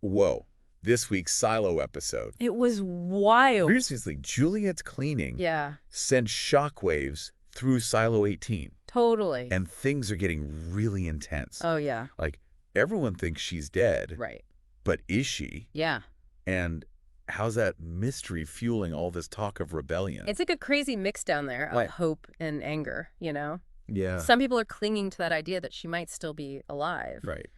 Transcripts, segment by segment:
Whoa. This week's Silo episode. It was wild. Seriously, Juliette's cleaning Yeah, sent shockwaves through Silo 18. totally. And things are getting really intense. Oh, yeah. Like, everyone thinks she's dead. Right. But is she? Yeah. And how's that mystery fueling all this talk of rebellion? It's like a crazy mix down there of Right. hope and anger, you know? Yeah. Some people are clinging to that idea that she might still be alive. Right.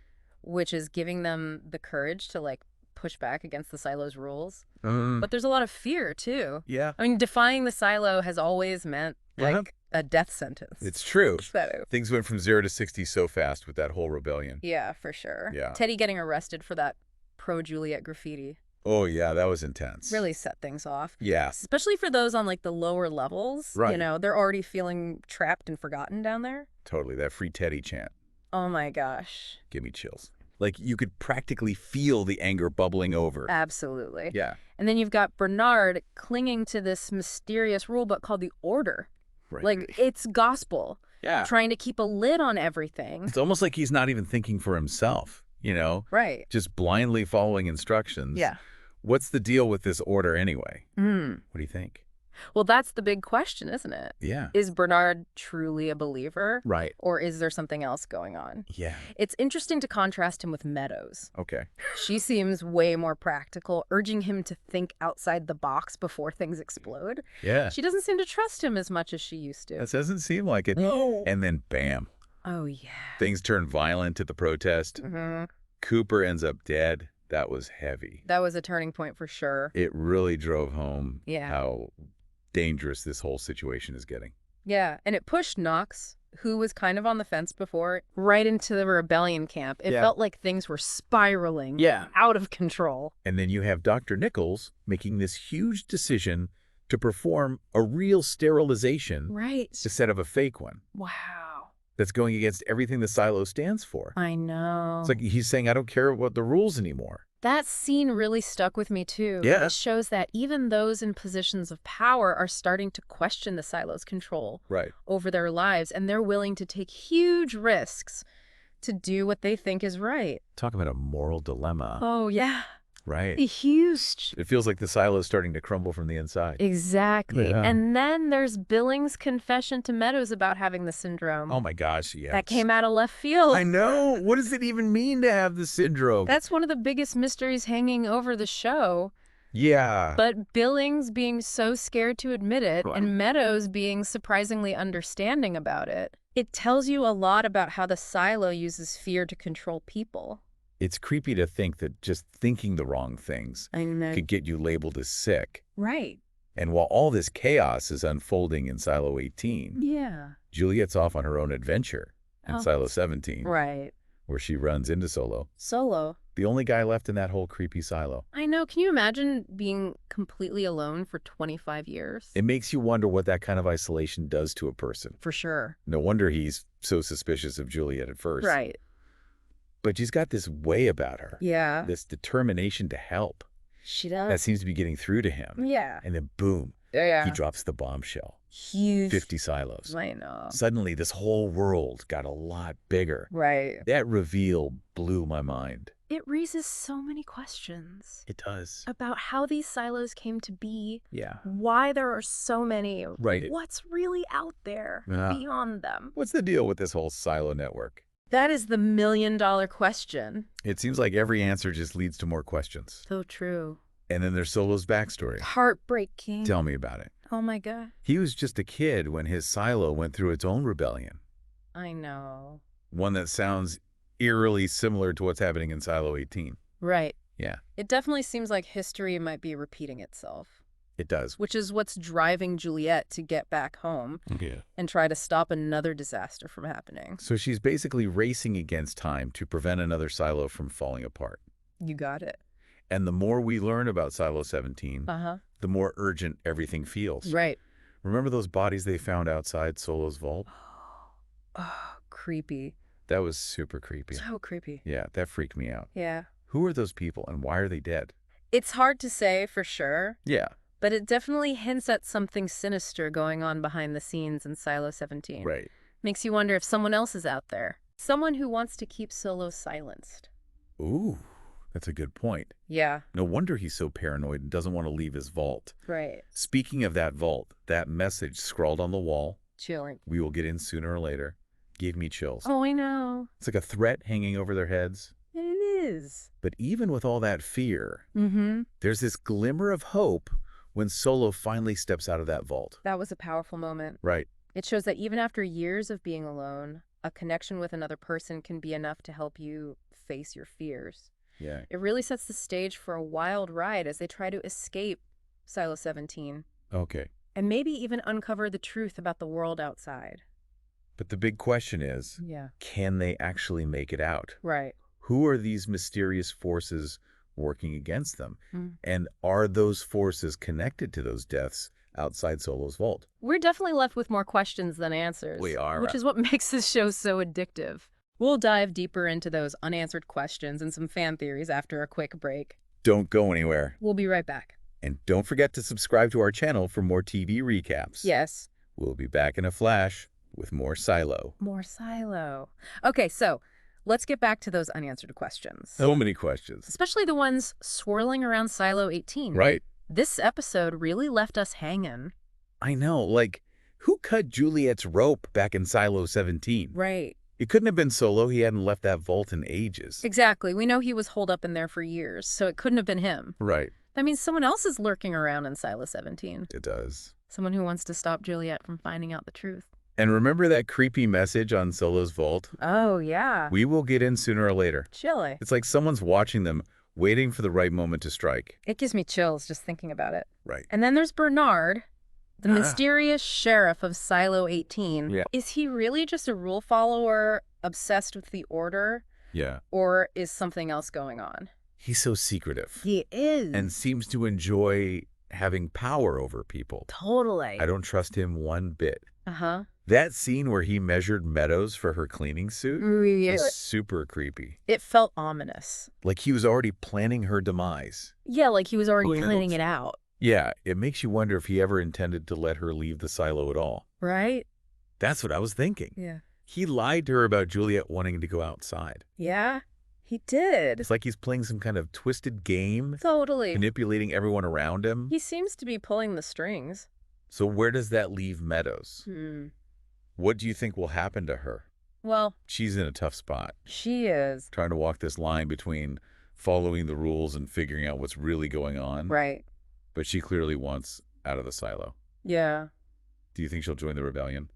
Which is giving them the courage to, like, push back against the silo's rules. But But there's a lot of fear, too. yeah, I mean, defying the silo has always meant, like, Yeah. a death sentence. it's true. So, Things went from 0 to 60 so fast with that whole rebellion. yeah, for sure. Yeah. Teddy getting arrested for that pro-Juliette graffiti Oh, yeah, that was intense. really set things off. Yeah. Especially for those on, like, the lower levels. Right. You know, they're already feeling trapped and forgotten down there. Totally. That Free Teddy chant. Oh, my gosh. Give me chills. Like, you could practically feel the anger bubbling over. Absolutely. Yeah. And then you've got Bernard clinging to this mysterious rule book called the Order. Right. Like, it's gospel. yeah. Trying to keep a lid on everything. It's almost like he's not even thinking for himself, you know? Right. Just blindly following instructions. Yeah. What's the deal with this order anyway? Mm. What do you think? Well, that's the big question, isn't it? Yeah. Is Bernard truly a believer? Right. Or is there something else going on? Yeah. It's interesting to contrast him with Meadows. Okay. She seems way more practical, urging him to think outside the box before things explode. Yeah. She doesn't seem to trust him as much as she used to. That doesn't seem like it. No. And then bam. Oh, yeah. Things turn violent at the protest. Hmm. Cooper ends up dead. That was heavy. That was a turning point for sure. It really drove home Yeah. how dangerous this whole situation is getting. Yeah, and it pushed Knox, who was kind of on the fence before, right into the rebellion camp. It Yeah. felt like things were spiraling Yeah. out of control. And then you have Dr. Nichols making this huge decision to perform a real sterilization Right. instead of a fake one. Wow. That's going against everything the silo stands for. I know. It's like he's saying, I don't care what the rules anymore. That scene really stuck with me, too. Yeah. It shows that even those in positions of power are starting to question the silo's control Right. over their lives, and they're willing to take huge risks to do what they think is right. Talk about a moral dilemma. Oh, yeah. Right. Huge. It feels like the silo is starting to crumble from the inside. Exactly. Yeah. And then there's Billings' confession to Meadows about having the syndrome. Oh my gosh, yes. That came out of left field. I know. What does it even mean to have the syndrome? That's one of the biggest mysteries hanging over the show. Yeah. But Billings being so scared to admit it, Wow. and Meadows being surprisingly understanding about it, it tells you a lot about how the silo uses fear to control people. It's creepy to think that just thinking the wrong things I know. could get you labeled as sick. Right. And while all this chaos is unfolding in Silo 18, Yeah. Juliette's off on her own adventure in Oh. Silo 17, Right. where she runs into Solo, Solo. the only guy left in that whole creepy silo. I know. Can you imagine being completely alone for 25 years? It makes you wonder what that kind of isolation does to a person. For sure. No wonder he's so suspicious of Juliette at first. Right. But she's got this way about her, Yeah. this determination to help. She does. That seems to be getting through to him. Yeah. And then boom, Yeah. he drops the bombshell. Huge. 50 silos. I know. Suddenly, this whole world got a lot bigger. Right. That reveal blew my mind. It raises so many questions It does. about how these silos came to be, Yeah. why there are so many, Right. what's really out there Yeah. beyond them. What's the deal with this whole silo network? That is the million-dollar question. It seems like every answer just leads to more questions. So true. And then there's Solo's backstory. Heartbreaking. Tell me about it. Oh my God. He was just a kid when his silo went through its own rebellion. I know. One that sounds eerily similar to what's happening in Silo 18. Right. Yeah, It definitely seems like history might be repeating itself, it does. which is what's driving Juliette to get back home Yeah. and try to stop another disaster from happening. So she's basically racing against time to prevent another silo from falling apart. You got it. And the more we learn about Silo 17, Uh-huh. the more urgent everything feels. Right. Remember those bodies they found outside Solo's vault? Oh, creepy. That was super creepy. So creepy. Yeah, that freaked me out. Yeah. Who are those people and why are they dead? It's hard to say for sure, Yeah, but it definitely hints at something sinister going on behind the scenes in Silo 17. right. Makes you wonder if someone else is out there. Someone who wants to keep Solo silenced. Ooh, That's a good point. Yeah, No wonder he's so paranoid and doesn't want to leave his vault. right. Speaking of that vault, that message scrawled on the wall, Chilling. "We will get in sooner or later," gave me chills. Oh, I know. It's like a threat hanging over their heads. It is. But even with all that fear, Mm-hmm. there's this glimmer of hope when Solo finally steps out of that vault. That was a powerful moment. Right. It shows that even after years of being alone, a connection with another person can be enough to help you face your fears. Yeah. It really sets the stage for a wild ride as they try to escape Silo 17 Okay. and maybe even uncover the truth about the world outside. But the big question is, Yeah. can they actually make it out? Right. Who are these mysterious forces working against them? Mm. And are those forces connected to those deaths outside Solo's vault? We're definitely left with more questions than answers. We are. Which is what makes this show so addictive. We'll dive deeper into those unanswered questions and some fan theories after a quick break. Don't go anywhere. We'll be right back. And don't forget to subscribe to our channel for more TV recaps. Yes. We'll be back in a flash with more Silo. More Silo. Okay, so let's get back to those unanswered questions. So many questions. Especially the ones swirling around Silo 18. Right. This episode really left us hanging. I know. Like, who cut Juliette's rope back in Silo 17? Right. It couldn't have been Solo. He hadn't left that vault in ages. Exactly. We know he was holed up in there for years, so it couldn't have been him. Right. That means someone else is lurking around in Silo 17. It does. Someone who wants to stop Juliette from finding out the truth. And remember that creepy message on Solo's vault? Oh, yeah. We will get in sooner or later. Chilly. It's like someone's watching them, waiting for the right moment to strike. It gives me chills just thinking about it. Right. And then there's Bernard, the mysterious sheriff of Silo 18. Yeah. Is he really just a rule follower obsessed with the order, Yeah. or is something else going on? He's so secretive. He is. And seems to enjoy having power over people. Totally. I don't trust him one bit. Uh-huh. That scene where he measured Meadows for her cleaning suit was super creepy. It felt ominous. Like he was already planning her demise. Yeah, like he was already Who planning knows? it out. Yeah, it makes you wonder if he ever intended to let her leave the silo at all. Right? That's what I was thinking. Yeah. He lied to her about Juliette wanting to go outside. Yeah, he did. It's like he's playing some kind of twisted game, Totally. manipulating everyone around him. He seems to be pulling the strings. So where does that leave Meadows? Hmm. What do you think will happen to her? Well, She's in a tough spot, she is. trying to walk this line between following the rules and figuring out what's really going on. Right. But she clearly wants out of the silo. Yeah, Do you think she'll join the rebellion?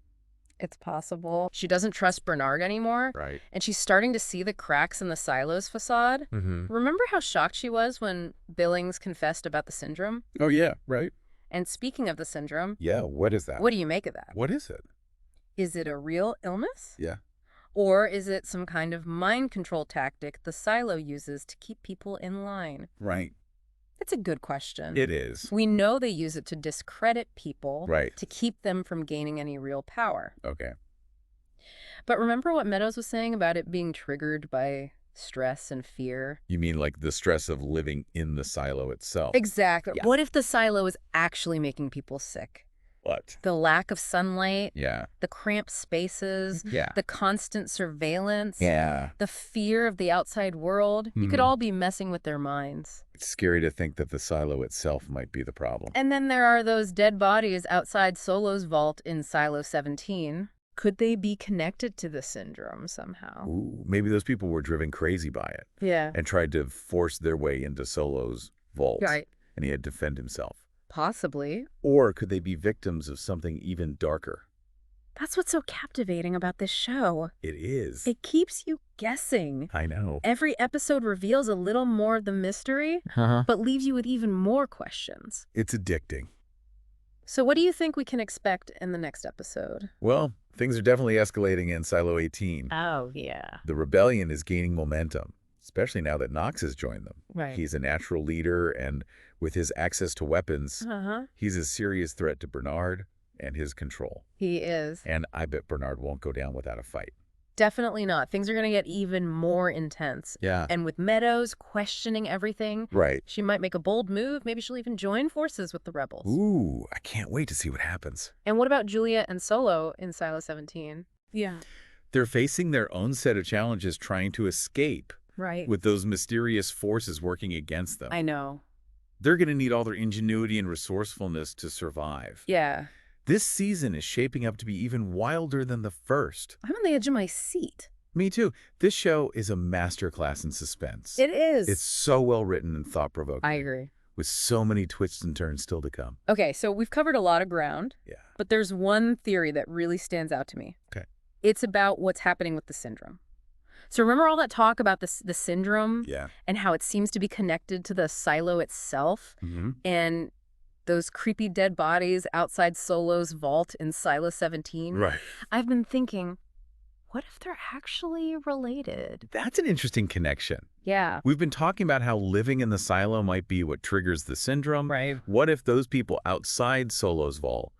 it's possible. She doesn't trust Bernard anymore, Right. and she's starting to see the cracks in the silo's facade. Mm-hmm. Remember how shocked she was when Billings confessed about the syndrome? Oh, yeah, right. And speaking of the syndrome, Yeah, what is that? what do you make of that? What is it? Is it a real illness? Yeah. Or is it some kind of mind control tactic the silo uses to keep people in line? Right. It's a good question. It is. We know they use it to discredit people, Right. to keep them from gaining any real power. Okay. But remember what Meadows was saying about it being triggered by stress and fear? You mean like the stress of living in the silo itself? Exactly. Yeah. What if the silo is actually making people sick? What? The lack of sunlight, Yeah. the cramped spaces, Yeah. the constant surveillance, Yeah. the fear of the outside world. You could Mhm. all be messing with their minds. It's scary to think that the silo itself might be the problem. And then there are those dead bodies outside Solo's vault in Silo 17. Could they be connected to the syndrome somehow? Ooh, maybe those people were driven crazy by it Yeah. and tried to force their way into Solo's vault. Right. And he had to defend himself. Possibly. Or could they be victims of something even darker? That's what's so captivating about this show. It is. It keeps you guessing. I know. Every episode reveals a little more of the mystery, but leaves you with even more questions. It's addicting. So what do you think we can expect in the next episode? Well, things are definitely escalating in Silo 18. Oh, yeah. The rebellion is gaining momentum, especially now that Nox has joined them. Right. He's a natural leader, and with his access to weapons, Uh-huh. he's a serious threat to Bernard and his control. He is. And I bet Bernard won't go down without a fight. Definitely not. Things are going to get even more intense. Yeah. And with Meadows questioning everything, Right. she might make a bold move. Maybe she'll even join forces with the rebels. Ooh, I can't wait to see what happens. And what about Juliette and Solo in Silo 17? Yeah. They're facing their own set of challenges trying to escape Right. with those mysterious forces working against them. I know. They're going to need all their ingenuity and resourcefulness to survive. Yeah. This season is shaping up to be even wilder than the first. I'm on the edge of my seat. Me too. This show is a masterclass in suspense. It is. It's so well written and thought-provoking. I agree. With so many twists and turns still to come. Okay, so we've covered a lot of ground. Yeah. But there's one theory that really stands out to me. Okay. It's about what's happening with the syndrome. So remember all that talk about the syndrome? Yeah. And how it seems to be connected to the silo itself? Mm-hmm. And those creepy dead bodies outside Solo's vault in Silo 17? Right. I've been thinking, what if they're actually related? That's an interesting connection. Yeah. We've been talking about how living in the silo might be what triggers the syndrome. Right. What if those people outside Solo's vault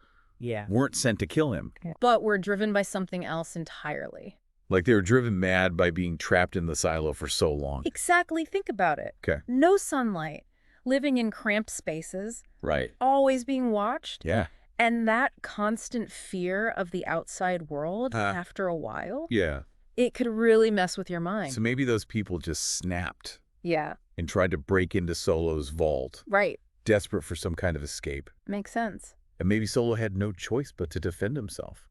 weren't sent to kill him? But we're driven by something else entirely. Like they were driven mad by being trapped in the silo for so long. Exactly. Think about it. Okay. No sunlight, living in cramped spaces, Right. always being watched. Yeah. And that constant fear of the outside world after a while, Yeah. it could really mess with your mind. So maybe those people just snapped Yeah. and tried to break into Solo's vault, Right. desperate for some kind of escape. Makes sense. And maybe Solo had no choice but to defend himself.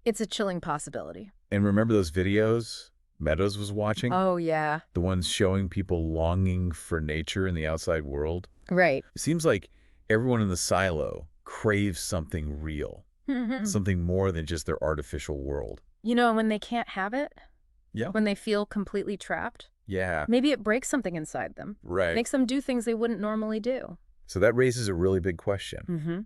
It's a chilling possibility. And remember those videos Meadows was watching? Oh, yeah. The ones showing people longing for nature in the outside world? Right. It seems like everyone in the silo craves something real, something more than just their artificial world. You know, when they can't have it, Yeah. when they feel completely trapped, Yeah. maybe it breaks something inside them. Right. Makes them do things they wouldn't normally do. So that raises a really big question. Mm-hmm.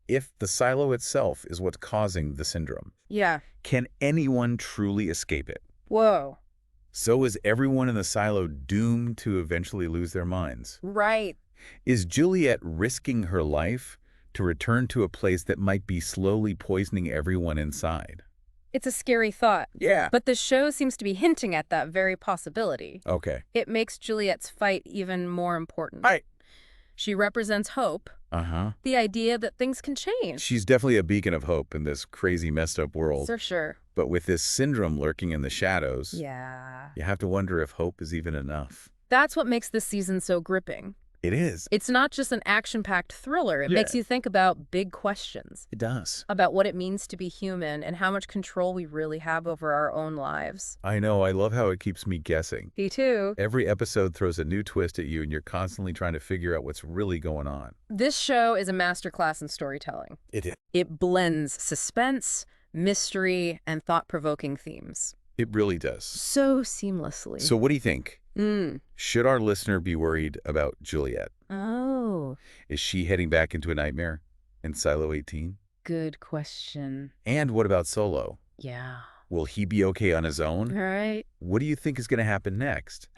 If the silo itself is what's causing the syndrome, Yeah. can anyone truly escape it? Whoa. So is everyone in the silo doomed to eventually lose their minds? Right. Is Juliette risking her life to return to a place that might be slowly poisoning everyone inside? It's a scary thought. Yeah. But the show seems to be hinting at that very possibility. Okay. It makes Juliette's fight even more important. Right. She represents hope, Uh-huh. the idea that things can change. She's definitely a beacon of hope in this crazy, messed up world. For sure. But with this syndrome lurking in the shadows, Yeah. you have to wonder if hope is even enough. That's what makes this season so gripping. It is. It's not just an action-packed thriller. It Yeah. makes you think about big questions. It does. About what it means to be human and how much control we really have over our own lives. I know. I love how it keeps me guessing. Me too. Every episode throws a new twist at you, and you're constantly trying to figure out what's really going on. This show is a masterclass in storytelling. It is. It blends suspense, mystery, and thought-provoking themes. It really does. So seamlessly. So what do you think? Mm. Should our listener be worried about Juliette? Oh, Is she heading back into a nightmare in Silo 18? good question. And what about Solo? Yeah. Will he be okay on his own? All right. What do you think is going to happen next?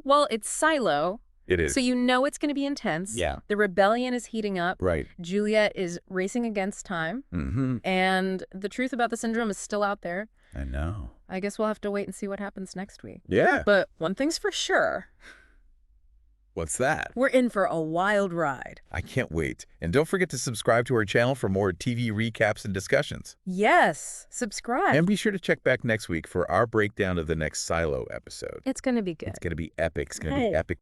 Well, it's Silo, It is. so you know it's going to be intense. Yeah. The rebellion is heating up. Right. Juliette is racing against time. Mm-hmm. And the truth about the syndrome is still out there. I know. I guess we'll have to wait and see what happens next week. Yeah. But one thing's for sure, What's that? we're in for a wild ride. I can't wait. And don't forget to subscribe to our channel for more TV recaps and discussions. Yes, subscribe. And be sure to check back next week for our breakdown of the next Silo episode. It's going to be good. It's going to be epic. It's going to be Hey. epic.